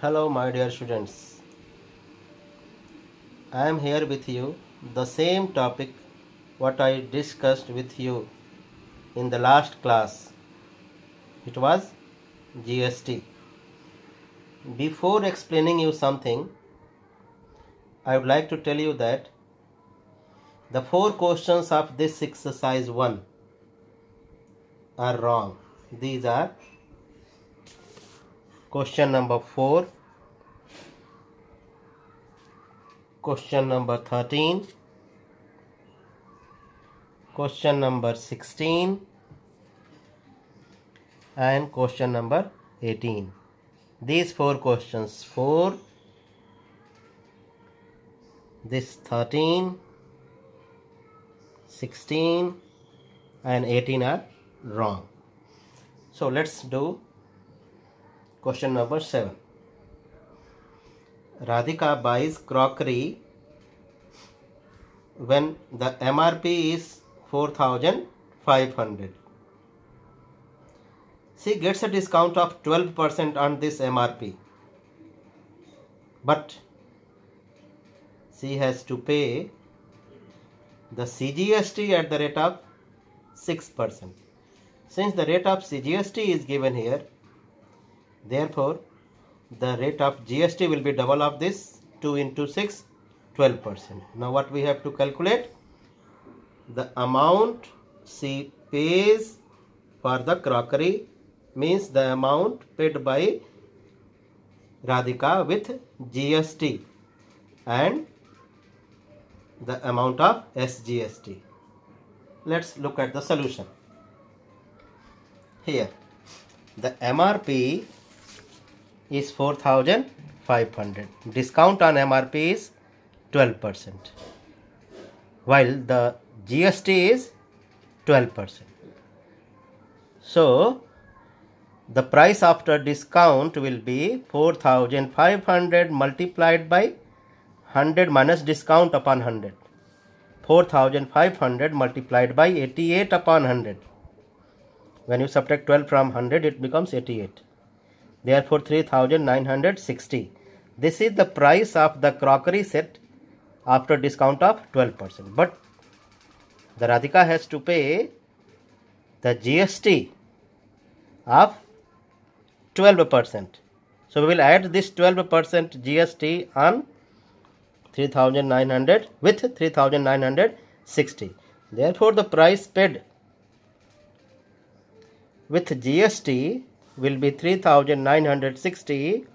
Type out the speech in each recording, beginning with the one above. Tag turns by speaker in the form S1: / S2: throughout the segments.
S1: Hello my dear students, I am here with you the same topic what I discussed with you in the last class. It was GST. Before explaining you something, I would like to tell you that the 4 questions of this exercise 1 are wrong. These are question number 4, question number 13, question number 16 and question number 18. These 4 questions, 4, this 13, 16 and 18 are wrong. So let's do question number 7. Radhika buys crockery when the MRP is 4,500. She gets a discount of 12% on this MRP, but she has to pay the CGST at the rate of 6%. Since the rate of CGST is given here, therefore the rate of GST will be double of this, 2 into 6, 12%. Now what we have to calculate? The amount she pays for the crockery means the amount paid by Radhika with GST and the amount of SGST. Let's look at the solution. Here the MRP is 4,500. Discount on MRP is 12%, while the GST is 12%. So the price after discount will be 4,500 multiplied by 100 minus discount upon 100. 4,500 multiplied by 88 upon 100. When you subtract 12 from 100, it becomes 88. Therefore 3,960. This is the price of the crockery set after discount of 12%. But the Radhika has to pay the GST of 12%. So we will add this 12% GST on 3,900 with 3,960. Therefore the price paid with GST will be 3,960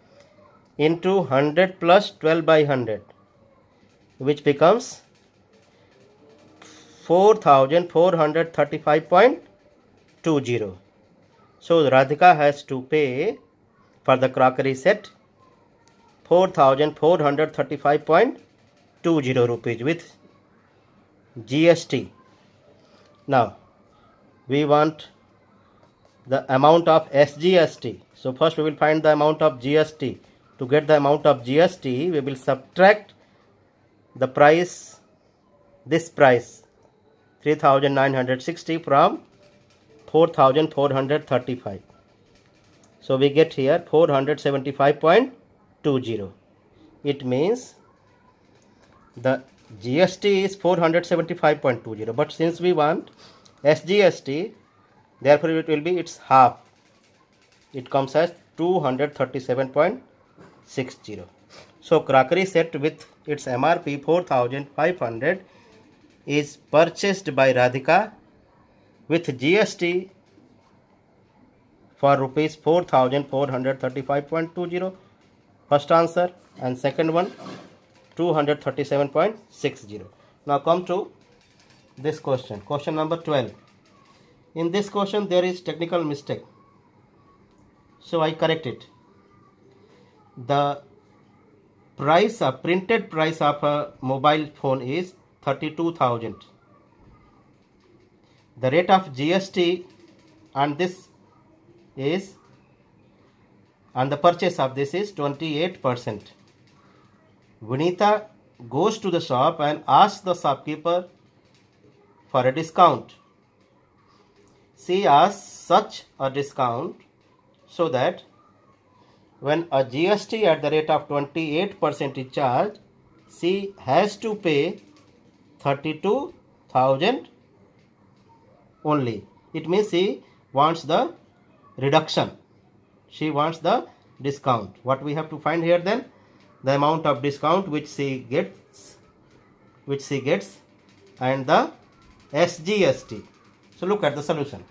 S1: into 100 plus 12 by 100, which becomes 4,435.20. So Radhika has to pay for the crockery set 4,435.20 rupees with GST. Now we want the amount of SGST. So first we will find the amount of GST. To get the amount of GST, we will subtract the price, this price 3,960 from 4,435. So we get here 475.20. It means the GST is 475.20, but since we want SGST, therefore it will be its half. It comes as 237.60. So crockery set with its MRP 4,500 is purchased by Radhika with GST for rupees 4,435.20. First answer, and second one 237.60. Now come to this question, question number 12. In this question there is technical mistake, so I correct it. The price of printed price of a mobile phone is 32,000. The rate of GST on this is, on the purchase of this is 28%. Vinita goes to the shop and asks the shopkeeper for a discount. She asks such a discount so that when a GST at the rate of 28% is charged, she has to pay 32,000 only. It means she wants the reduction. She wants the discount. What we have to find here then? The amount of discount which she gets and the SGST. So look at the solution.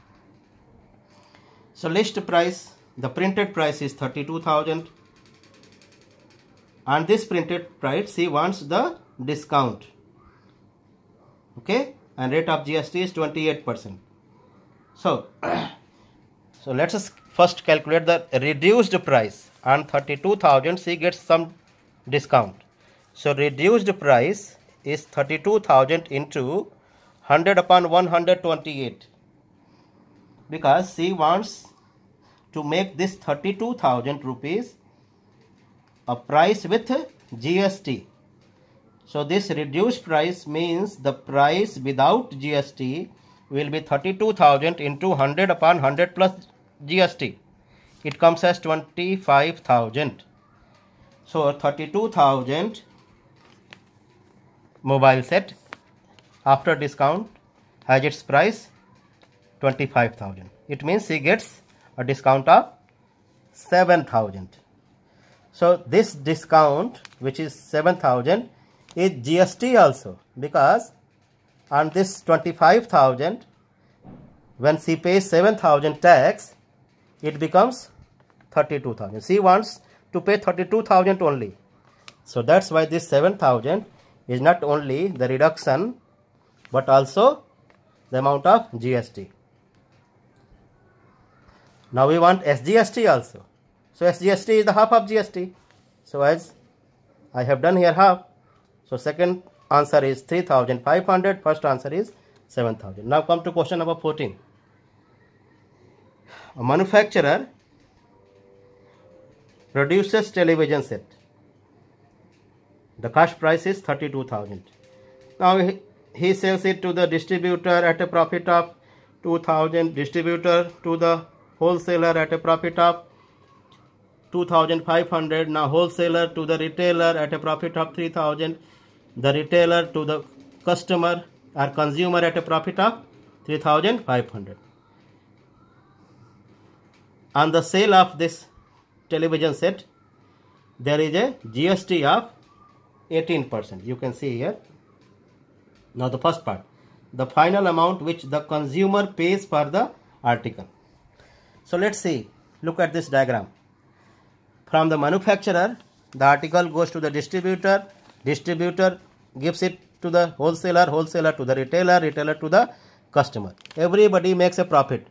S1: So list price, the printed price is 32,000, and this printed price she wants the discount. Okay, and rate of GST is 28%. So let us first calculate the reduced price. On 32,000 she gets some discount. So reduced price is 32,000 into 100 upon 128, because she wants to make this 32,000 rupees a price with GST. So this reduced price means the price without GST will be 32,000 into 100 upon 100 plus GST. It comes as 25,000. So 32,000 mobile set after discount has its price 25,000. It means she gets a discount of 7,000. So this discount, which is 7,000, is GST also, because on this 25,000, when she pays 7,000 tax, it becomes 32,000. She wants to pay 32,000 only. So that's why this 7,000 is not only the reduction but also the amount of GST. Now we want SGST also. So SGST is the half of GST. So as I have done here half. So second answer is 3,500. First answer is 7,000. Now come to question number 14. A manufacturer produces television set. The cost price is 32,000. Now he sells it to the distributor at a profit of 2,000, distributor to the wholesaler at a profit of 2,500. Now wholesaler to the retailer at a profit of 3,000. The retailer to the customer or consumer at a profit of 3,500. On the sale of this television set, there is a GST of 18%. You can see here. Now the first part, the final amount which the consumer pays for the article. So let's see, look at this diagram. From the manufacturer, the article goes to the distributor, distributor gives it to the wholesaler, wholesaler to the retailer, retailer to the customer. Everybody makes a profit.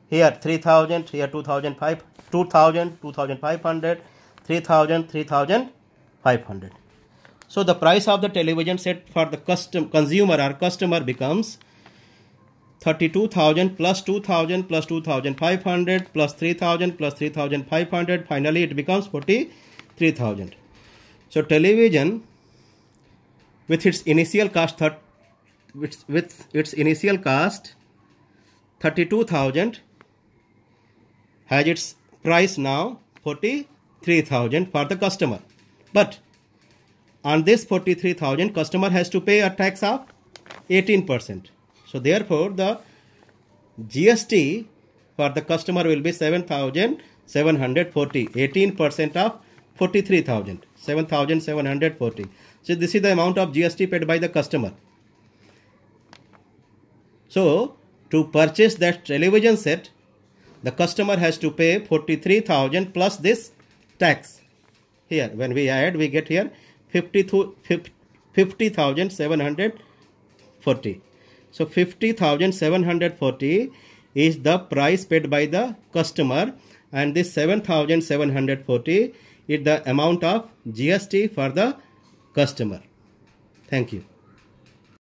S1: Here 3,000, here 2,500, 2,500, 3,000, 3,500. So the price of the television set for the consumer or customer becomes 32,000 plus 2,000 plus 2,500 plus 3,000 plus 3,500. Finally, it becomes 43,000. So television with its initial cost 32,000 has its price now 43,000 for the customer. But on this 43,000, customer has to pay a tax of 18%. So therefore, the GST for the customer will be 7,740. 18% of 43,000. 7,740. So this is the amount of GST paid by the customer. So to purchase that television set, the customer has to pay 43,000 plus this tax. Here, when we add, we get here 50,740. So 50,740 is the price paid by the customer, and this 7,740 is the amount of GST for the customer. Thank you.